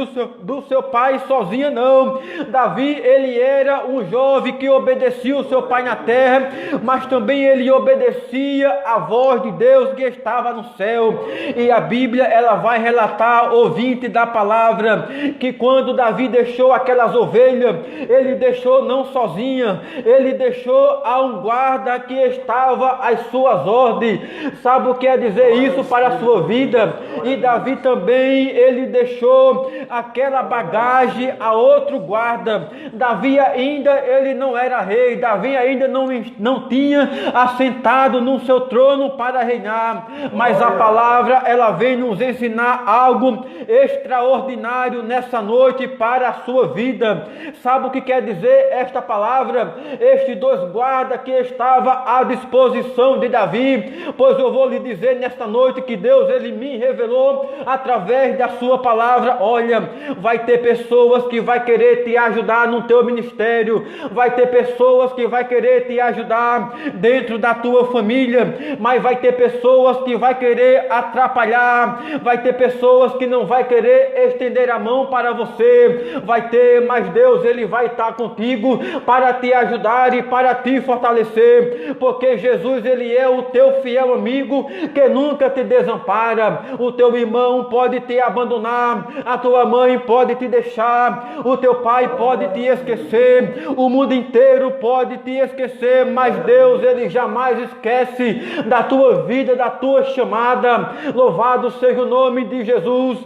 do seu pai sozinha, não. Davi, ele era um jovem que obedecia o seu pai na terra, mas também ele obedecia a voz de Deus que estava no céu. E a Bíblia, ela vai relatar, ouvinte da palavra, que quando Davi deixou aquelas ovelhas, ele deixou não sozinha, ele deixou a um guarda que estava às suas ordens. Sabe o que quer dizer isso para a sua vida? E Davi também, ele deixou aquela bagagem a outro guarda. Davi ainda, ele não era rei, Davi ainda não tinha assentado no seu trono para reinar, mas a palavra, ela vem nos ensinar algo extraordinário nessa noite para a sua vida. Sabe o que quer dizer esta palavra? Estes dois guardas que estavam à disposição de Davi, pois eu vou lhe dizer nesta noite que Deus, ele me revelou através da sua palavra. Olha, vai ter pessoas que vai querer te ajudar no teu ministério, vai ter pessoas que vai querer te ajudar dentro da tua família, mas vai ter pessoas que vai querer atrapalhar, vai ter pessoas que não vai querer estender a mão para você, vai ter, mas Deus, ele vai estar contigo para te ajudar e para te fortalecer, porque Jesus, ele é o teu fiel amigo que nunca te desampara. O teu irmão pode te abandonar, a tua mãe pode te deixar, o teu pai pode te esquecer, o mundo inteiro pode te esquecer, mas Deus, ele jamais esquece da tua vida, da tua chamada. Louvado seja o nome de Jesus.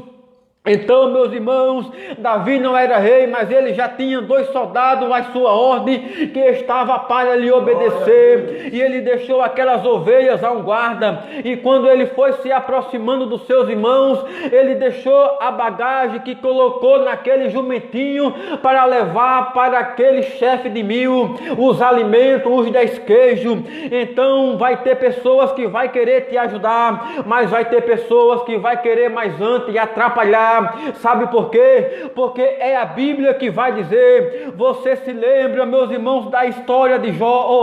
Então, meus irmãos, Davi não era rei, mas ele já tinha dois soldados à sua ordem que estava para lhe obedecer, e ele deixou aquelas ovelhas a um guarda, e quando ele foi se aproximando dos seus irmãos, ele deixou a bagagem que colocou naquele jumentinho para levar para aquele chefe de 1000 os alimentos, os 10 queijos. Então vai ter pessoas que vai querer te ajudar, mas vai ter pessoas que vai querer mais antes atrapalhar. Sabe por quê? Porque é a Bíblia que vai dizer. Você se lembra, meus irmãos, da história de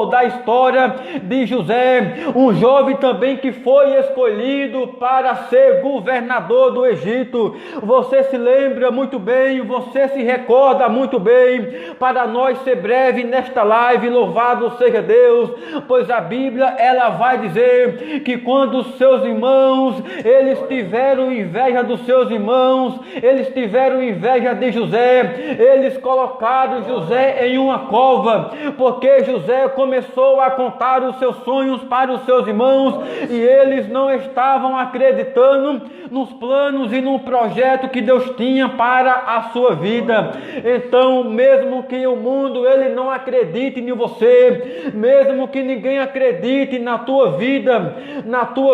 da história de José, um jovem também que foi escolhido para ser governador do Egito. Você se lembra muito bem, você se recorda muito bem. Para nós ser breve nesta live, louvado seja Deus, pois a Bíblia, ela vai dizer que quando os seus irmãos, eles tiveram inveja dos seus irmãos, irmãos, eles tiveram inveja de José, eles colocaram José em uma cova, porque José começou a contar os seus sonhos para os seus irmãos, e eles não estavam acreditando nos planos e no projeto que Deus tinha para a sua vida. Então, mesmo que o mundo ele não acredite em você, mesmo que ninguém acredite na tua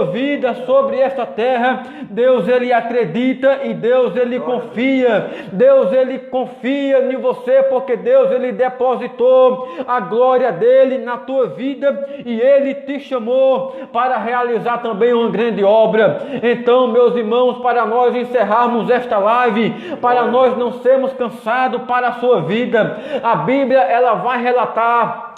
vida sobre esta terra, Deus ele acredita e Deus ele confia. Deus ele confia em você, porque Deus ele depositou a glória dele na tua vida e ele te chamou para realizar também uma grande obra. Então, meus irmãos, para nós encerrarmos esta live, para nós não sermos cansados para a sua vida, a Bíblia ela vai relatar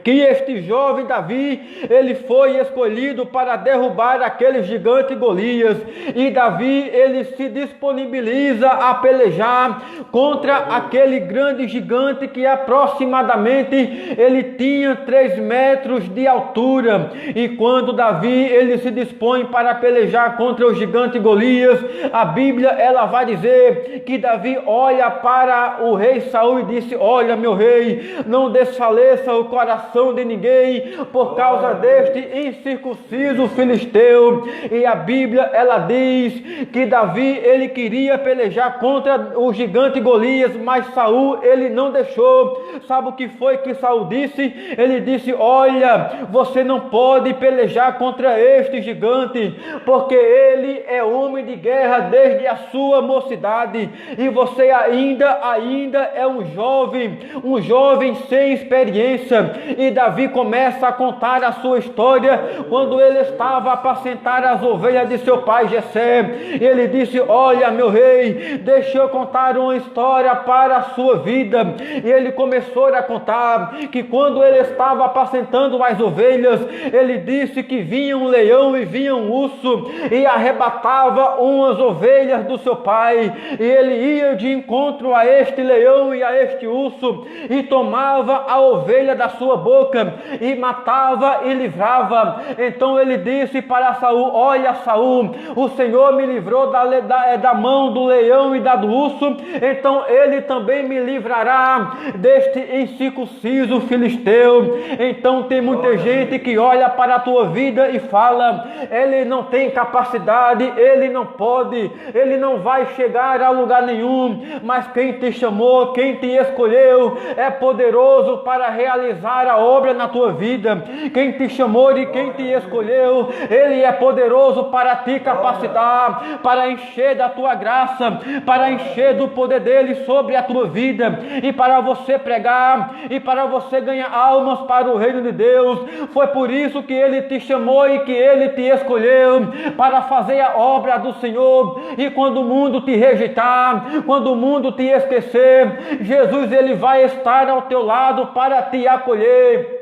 que este jovem Davi, ele foi escolhido para derrubar aquele gigante Golias, e Davi, ele se disponibiliza a pelejar contra aquele grande gigante que aproximadamente ele tinha 3 metros de altura. E quando Davi, ele se dispõe para pelejar contra o gigante Golias, a Bíblia, ela vai dizer que Davi olha para o rei Saul e disse: olha, meu rei, não desfaleça o coração de ninguém por causa deste incircunciso filisteu. E a Bíblia ela diz que Davi ele queria pelejar contra o gigante Golias, mas Saul ele não deixou. Sabe o que foi que Saul disse? Ele disse: olha, você não pode pelejar contra este gigante, porque ele é homem de guerra desde a sua mocidade, e você ainda é um jovem sem experiência. E Davi começa a contar a sua história quando ele estava a apacentar as ovelhas de seu pai Jessé. E ele disse: olha, meu rei, deixa eu contar uma história para a sua vida. E ele começou a contar que quando ele estava apacentando as ovelhas, ele disse que vinha um leão e vinha um urso e arrebatava umas ovelhas do seu pai, e ele ia de encontro a este leão e a este urso e tomava a ovelha da sua boca e matava e livrava. Então ele disse para Saul: olha, Saul, o Senhor me livrou da mão do leão e da do urso, então ele também me livrará deste incircunciso filisteu. Então tem muita gente que olha para a tua vida e fala: ele não tem capacidade, ele não pode, ele não vai chegar a lugar nenhum. Mas quem te chamou, quem te escolheu é poderoso para realizar a obra na tua vida. Quem te chamou e quem te escolheu, ele é poderoso para te capacitar, para encher da tua graça, para encher do poder dele sobre a tua vida, e para você pregar, e para você ganhar almas para o reino de Deus. Foi por isso que ele te chamou e que ele te escolheu para fazer a obra do Senhor. E quando o mundo te rejeitar, quando o mundo te esquecer, Jesus ele vai estar ao teu lado para te acolher.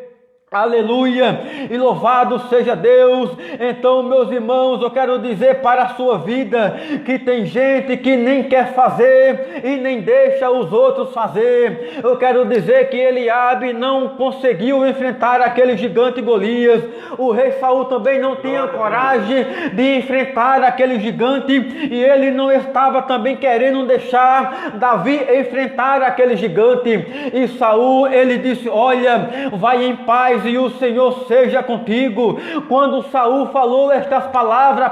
Aleluia, e louvado seja Deus. Então, meus irmãos, eu quero dizer para a sua vida que tem gente que nem quer fazer e nem deixa os outros fazer. Eu quero dizer que Eliabe não conseguiu enfrentar aquele gigante Golias. O rei Saul também não tinha coragem de enfrentar aquele gigante, e ele não estava também querendo deixar Davi enfrentar aquele gigante. E Saul, ele disse: olha, vai em paz e o Senhor seja contigo. Quando Saul falou estas palavras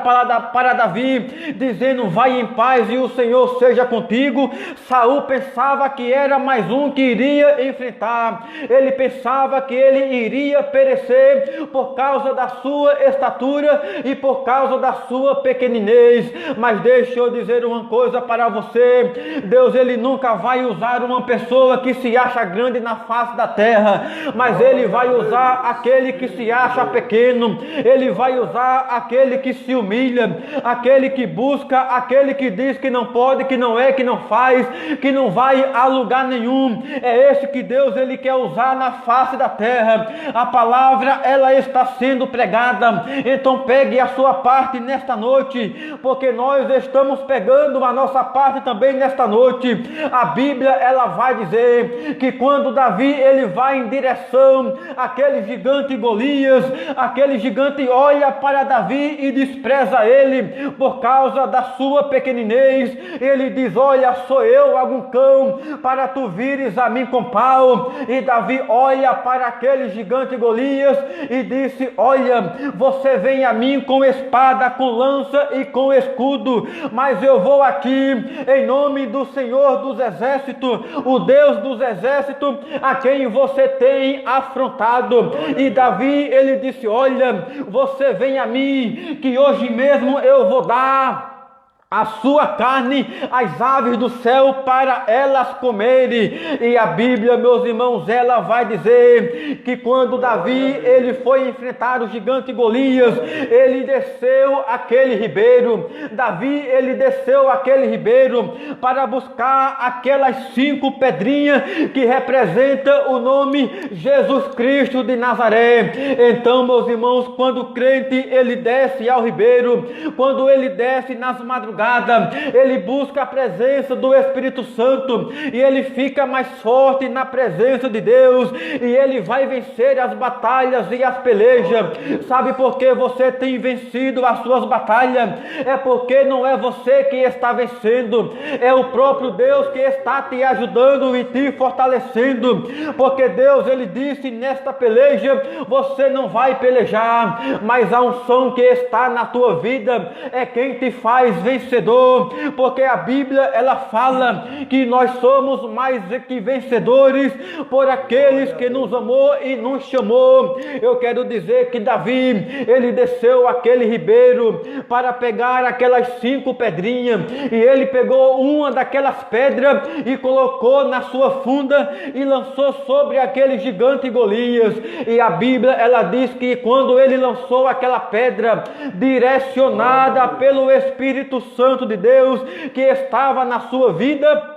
para Davi, dizendo: vai em paz e o Senhor seja contigo, Saul pensava que era mais um que iria enfrentar. Ele pensava que ele iria perecer por causa da sua estatura e por causa da sua pequenez. Mas deixa eu dizer uma coisa para você: Deus ele nunca vai usar uma pessoa que se acha grande na face da terra, mas ele vai usar aquele que se acha pequeno. Ele vai usar aquele que se humilha, aquele que busca, aquele que diz que não pode, que não é, que não faz, que não vai a lugar nenhum. É esse que Deus ele quer usar na face da terra. A palavra ela está sendo pregada, então pegue a sua parte nesta noite, porque nós estamos pegando a nossa parte também nesta noite. A Bíblia ela vai dizer que quando Davi ele vai em direção àquele aquele gigante Golias, aquele gigante olha para Davi e despreza ele por causa da sua pequeninez. Ele diz: olha, sou eu algum cão para tu vires a mim com pau? E Davi olha para aquele gigante Golias e disse: olha, você vem a mim com espada, com lança e com escudo, mas eu vou aqui em nome do Senhor dos Exércitos, o Deus dos Exércitos, a quem você tem afrontado. E Davi, ele disse: olha, você vem a mim, que hoje mesmo eu vou dar a sua carne às aves do céu para elas comerem. E a Bíblia, meus irmãos, ela vai dizer que quando Davi ele foi enfrentar o gigante Golias, ele desceu aquele ribeiro. Davi ele desceu aquele ribeiro para buscar aquelas 5 pedrinhas que representam o nome Jesus Cristo de Nazaré. Então, meus irmãos, quando o crente ele desce ao ribeiro, quando ele desce nas madrugadas, ele busca a presença do Espírito Santo e ele fica mais forte na presença de Deus e ele vai vencer as batalhas e as pelejas. Sabe por que você tem vencido as suas batalhas? É porque não é você que está vencendo, é o próprio Deus que está te ajudando e te fortalecendo, porque Deus ele disse: nesta peleja você não vai pelejar, mas a unção que está na tua vida é quem te faz vencedor, porque a Bíblia ela fala que nós somos mais que vencedores por aqueles que nos amou e nos chamou. Eu quero dizer que Davi ele desceu aquele ribeiro para pegar aquelas 5 pedrinhas e ele pegou uma daquelas pedras e colocou na sua funda e lançou sobre aquele gigante Golias. E a Bíblia ela diz que quando ele lançou aquela pedra direcionada pelo Espírito Santo de Deus que estava na sua vida,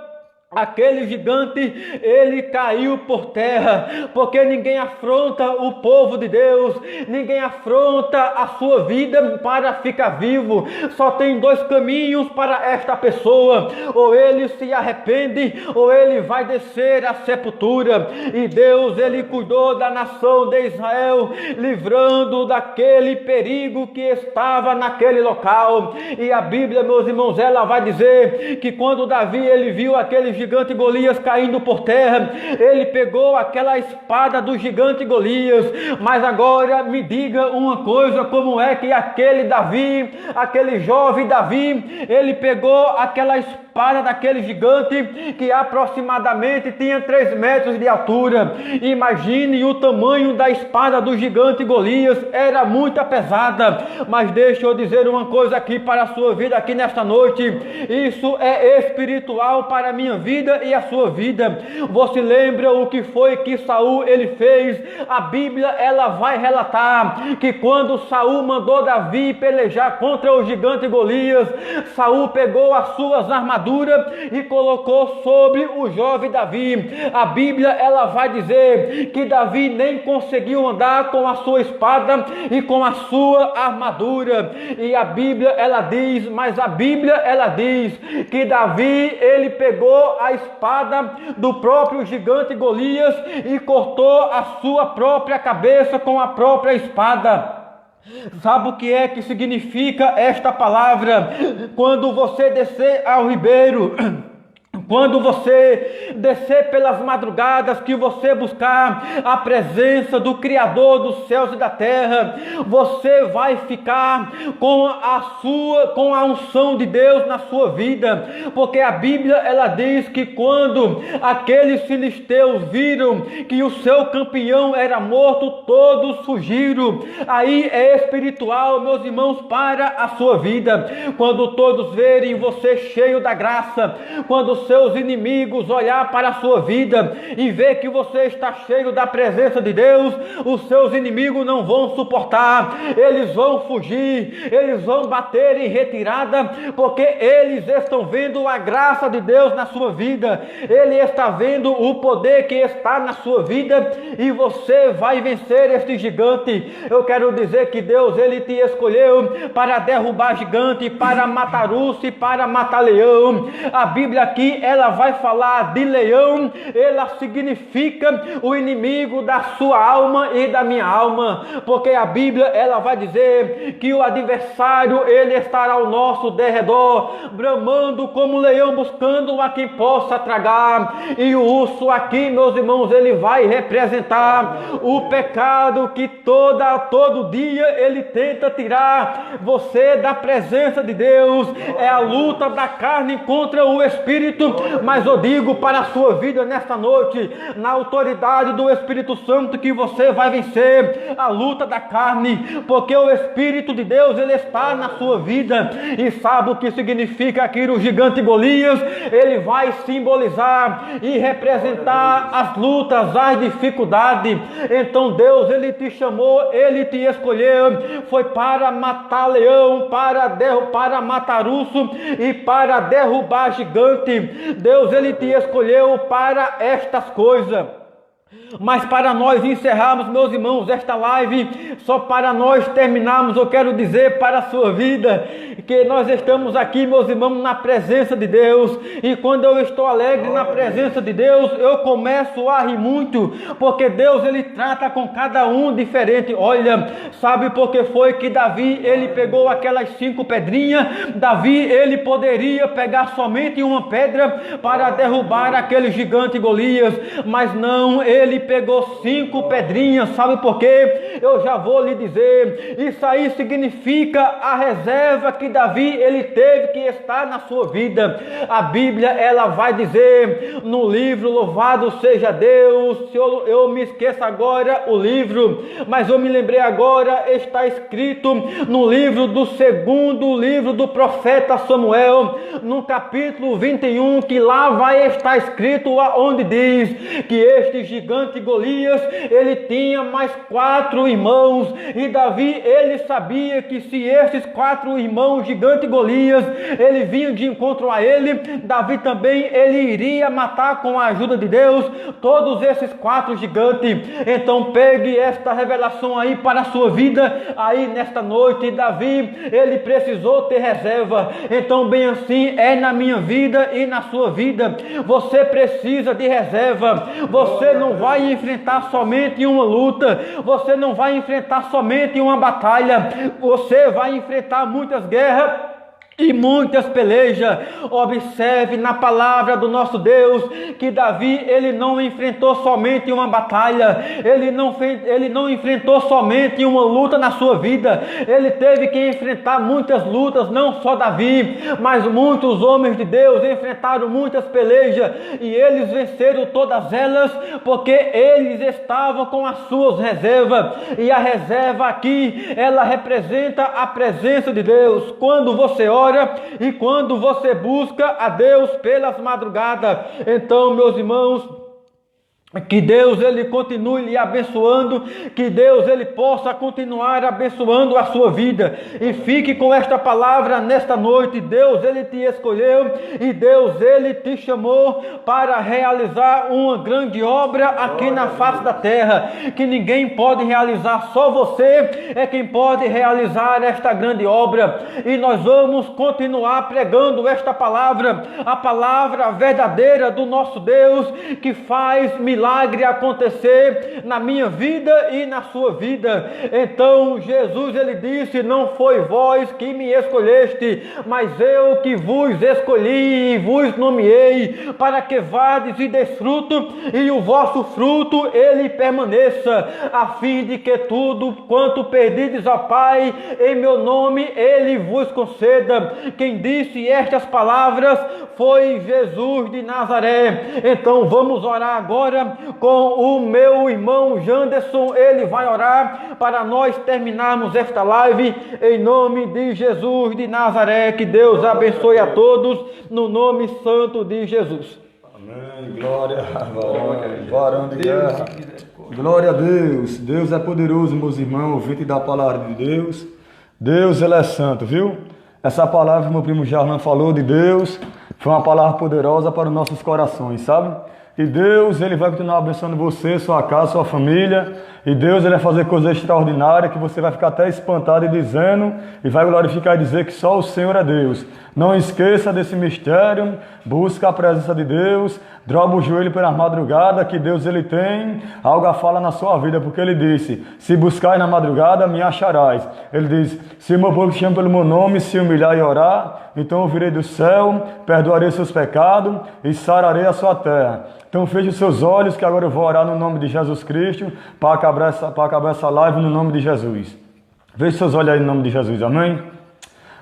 aquele gigante ele caiu por terra, porque ninguém afronta o povo de Deus, ninguém afronta a sua vida para ficar vivo. Só tem 2 caminhos para esta pessoa: ou ele se arrepende ou ele vai descer à sepultura. E Deus ele cuidou da nação de Israel, livrando daquele perigo que estava naquele local. E a Bíblia, meus irmãos, ela vai dizer que quando Davi ele viu aquele gigante Golias caindo por terra, ele pegou aquela espada do gigante Golias. Mas agora me diga uma coisa: como é que aquele Davi, aquele jovem Davi, ele pegou aquela espada daquele gigante que aproximadamente tinha 3 metros de altura? Imagine o tamanho da espada do gigante Golias, era muito pesada. Mas deixa eu dizer uma coisa aqui para a sua vida aqui nesta noite: isso é espiritual para a minha vida e a sua vida. Você lembra o que foi que Saul ele fez? A Bíblia ela vai relatar que quando Saul mandou Davi pelejar contra o gigante Golias, Saul pegou as suas armaduras e colocou sobre o jovem Davi. A Bíblia ela vai dizer que Davi nem conseguiu andar com a sua espada e com a sua armadura. E a Bíblia ela diz, mas a Bíblia ela diz que Davi ele pegou a espada do próprio gigante Golias e cortou a sua própria cabeça com a própria espada. Sabe o que é que significa esta palavra? Quando você descer ao ribeiro, quando você descer pelas madrugadas, que você buscar a presença do Criador dos céus e da terra, você vai ficar com a unção de Deus na sua vida, porque a Bíblia ela diz que quando aqueles filisteus viram que o seu campeão era morto, todos fugiram. Aí é espiritual, meus irmãos, para a sua vida. Quando todos verem você cheio da graça, quando seus inimigos olhar para a sua vida e ver que você está cheio da presença de Deus, os seus inimigos não vão suportar, eles vão fugir, eles vão bater em retirada, porque eles estão vendo a graça de Deus na sua vida, ele está vendo o poder que está na sua vida e você vai vencer este gigante. Eu quero dizer que Deus ele te escolheu para derrubar gigante, para matar urso e para matar leão. A Bíblia aqui ela vai falar de leão, ela significa o inimigo da sua alma e da minha alma, porque a Bíblia ela vai dizer que o adversário ele estará ao nosso derredor, bramando como leão, buscando a quem possa tragar. E o urso aqui, meus irmãos, ele vai representar o pecado que todo dia ele tenta tirar você da presença de Deus. É a luta da carne contra o Espírito, mas eu digo para a sua vida nesta noite, na autoridade do Espírito Santo, que você vai vencer a luta da carne, porque o Espírito de Deus ele está na sua vida. E sabe o que significa aqui o gigante Golias? Ele vai simbolizar e representar as lutas, as dificuldades. Então Deus ele te chamou, ele te escolheu, foi para matar leão, para matar urso e para derrubar gigante. Deus ele te escolheu para estas coisas. Mas para nós encerrarmos, meus irmãos, esta live, só para nós terminarmos, eu quero dizer para a sua vida, que nós estamos aqui, meus irmãos, na presença de Deus, e quando eu estou alegre na presença de Deus, eu começo a rir muito, porque Deus, ele trata com cada um diferente. Olha, sabe por que foi que Davi, ele pegou aquelas 5 pedrinhas? Davi, ele poderia pegar somente uma pedra para derrubar aquele gigante Golias, mas não, ele pegou 5 pedrinhas. Sabe por quê? Eu já vou lhe dizer. Isso aí significa a reserva que Davi ele teve que estar na sua vida. A Bíblia ela vai dizer no livro, louvado seja Deus, se eu me esqueço agora o livro, mas eu me lembrei agora, está escrito no livro do segundo livro do profeta Samuel, no capítulo 21, que lá vai estar escrito aonde diz que este gigante Golias, ele tinha mais 4 irmãos, e Davi, ele sabia que se esses 4 irmãos, gigante Golias, ele vinha de encontro a ele, Davi também, ele iria matar com a ajuda de Deus, todos esses 4 gigantes. Então pegue esta revelação aí para a sua vida, aí nesta noite. Davi, ele precisou ter reserva. Então bem assim é na minha vida e na sua vida, você precisa de reserva. Você não vai enfrentar somente uma luta, você não vai enfrentar somente uma batalha, você vai enfrentar muitas guerras e muitas pelejas. Observe na palavra do nosso Deus que Davi, ele não enfrentou somente uma batalha, ele não enfrentou somente uma luta na sua vida, ele teve que enfrentar muitas lutas. Não só Davi, mas muitos homens de Deus enfrentaram muitas pelejas, e eles venceram todas elas, porque eles estavam com as suas reservas. E a reserva aqui, ela representa a presença de Deus. Quando você ora e quando você busca a Deus pelas madrugadas. Então, meus irmãos, que Deus ele continue lhe abençoando, que Deus ele possa continuar abençoando a sua vida, e fique com esta palavra nesta noite. Deus ele te escolheu e Deus ele te chamou para realizar uma grande obra aqui na face da terra, que ninguém pode realizar, só você é quem pode realizar esta grande obra. E nós vamos continuar pregando esta palavra, a palavra verdadeira do nosso Deus, que faz milagre acontecer na minha vida e na sua vida. Então Jesus ele disse: não foi vós que me escolheste, mas eu que vos escolhi e vos nomeei, para que vades e deis fruto, e o vosso fruto ele permaneça, a fim de que tudo quanto pedides ao Pai em meu nome ele vos conceda. Quem disse estas palavras foi Jesus de Nazaré. Então vamos orar agora com o meu irmão Janderson. Ele vai orar para nós terminarmos esta live em nome de Jesus de Nazaré. Que Deus abençoe a todos no nome santo de Jesus. Amém. Glória, varão de guerra. Glória a Deus. Deus é poderoso, meus irmãos, ouvinte da palavra de Deus. Deus ele é santo, viu? Essa palavra que meu primo Jarlan falou de Deus, Foi uma palavra poderosa para os nossos corações, sabe? E Deus, Ele vai continuar abençoando você, sua casa, sua família. E Deus, Ele vai fazer coisas extraordinárias que você vai ficar até espantado e dizendo, e vai glorificar e dizer que só o Senhor é Deus. Não esqueça desse mistério, busca a presença de Deus, droga o joelho pela madrugada, que Deus Ele tem algo a falar na sua vida, porque Ele disse, se buscar na madrugada, me acharás. Ele diz, se o meu povo que chama pelo meu nome, se humilhar e orar, então eu virei do céu, perdoarei seus pecados e sararei a sua terra. Então feche os seus olhos, que agora eu vou orar no nome de Jesus Cristo, para acabar essa live no nome de Jesus. Feche seus olhos aí no nome de Jesus, amém?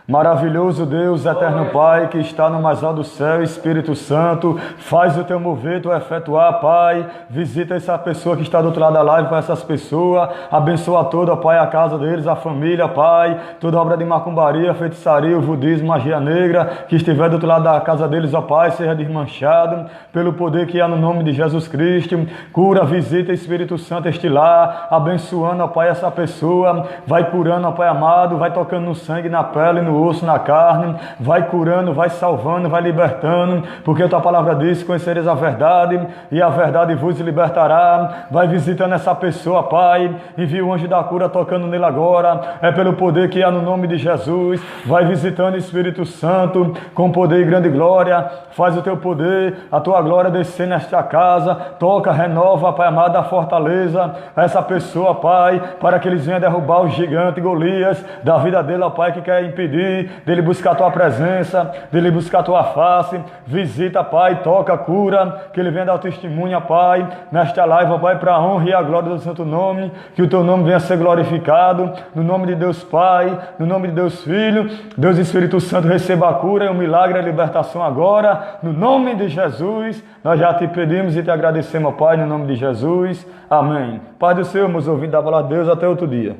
Maravilhoso Deus, eterno Pai, que está no mais alto do céu, Espírito Santo, faz o teu mover, tu efetuar, Pai, visita essa pessoa que está do outro lado da live, para essas pessoas, abençoa toda, Pai, a casa deles, a família, Pai, toda obra de macumbaria, feitiçaria, o budismo, magia negra, que estiver do outro lado da casa deles, ó Pai, seja desmanchado, pelo poder que há no nome de Jesus Cristo, cura, visita, Espírito Santo, este lar, abençoando, ó Pai, essa pessoa, vai curando, ó Pai amado, vai tocando no sangue, na pele, no osso, na carne, vai curando, vai salvando, vai libertando, porque a tua palavra diz, conhecereis a verdade, e a verdade vos libertará. Vai visitando essa pessoa, Pai, envia o anjo da cura tocando nele agora, é pelo poder que há no nome de Jesus. Vai visitando, Espírito Santo, com poder e grande glória, faz o teu poder, a tua glória descer nesta casa, toca, renova, Pai amado, a fortaleza, essa pessoa, Pai, para que eles venham derrubar o gigante Golias da vida dele, ó Pai, que quer impedir dele buscar a tua presença, dele buscar a tua face. Visita, Pai, toca, cura, que ele venha dar o testemunho, Pai, nesta live, ó Pai, para a honra e a glória do santo nome, que o teu nome venha a ser glorificado, no nome de Deus Pai, no nome de Deus Filho, Deus Espírito Santo, receba a cura e o milagre e a libertação agora, no nome de Jesus. Nós já te pedimos e te agradecemos, Pai, no nome de Jesus, amém. Pai do Senhor, meus ouvintes da palavra de Deus, até outro dia.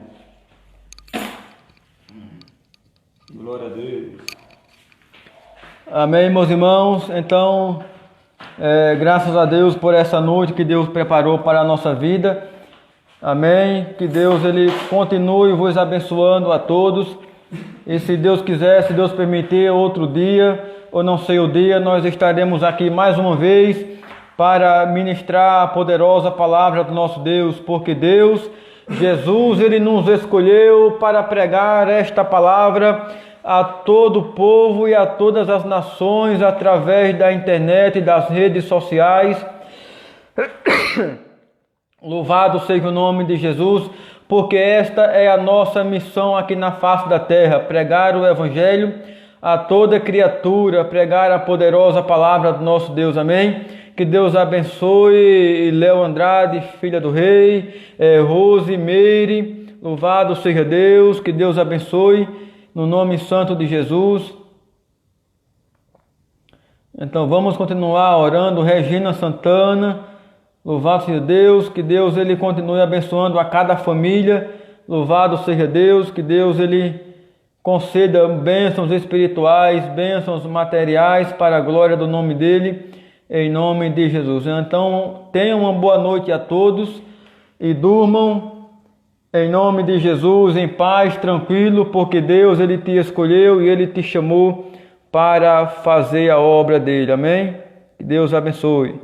Glória a Deus. Amém, meus irmãos. Então, graças a Deus por essa noite que Deus preparou para a nossa vida. Amém. Que Deus Ele continue vos abençoando a todos. E se Deus quiser, se Deus permitir, outro dia, ou não sei o dia, nós estaremos aqui mais uma vez para ministrar a poderosa palavra do nosso Deus, porque Deus, Jesus, Ele nos escolheu para pregar esta palavra a todo o povo e a todas as nações através da internet e das redes sociais. Louvado seja o nome de Jesus, porque esta é a nossa missão aqui na face da terra, pregar o Evangelho a toda criatura, pregar a poderosa palavra do nosso Deus, amém? Que Deus abençoe Léo Andrade, filha do rei, Rose, Meire, louvado seja Deus, que Deus abençoe, no nome santo de Jesus. Então vamos continuar orando. Regina Santana, louvado seja Deus, que Deus Ele continue abençoando a cada família, louvado seja Deus, que Deus Ele conceda bênçãos espirituais, bênçãos materiais para a glória do nome dEle, em nome de Jesus. Então tenham uma boa noite a todos e durmam em nome de Jesus, em paz, tranquilo, porque Deus Ele te escolheu e Ele te chamou para fazer a obra dEle. Amém? Que Deus abençoe.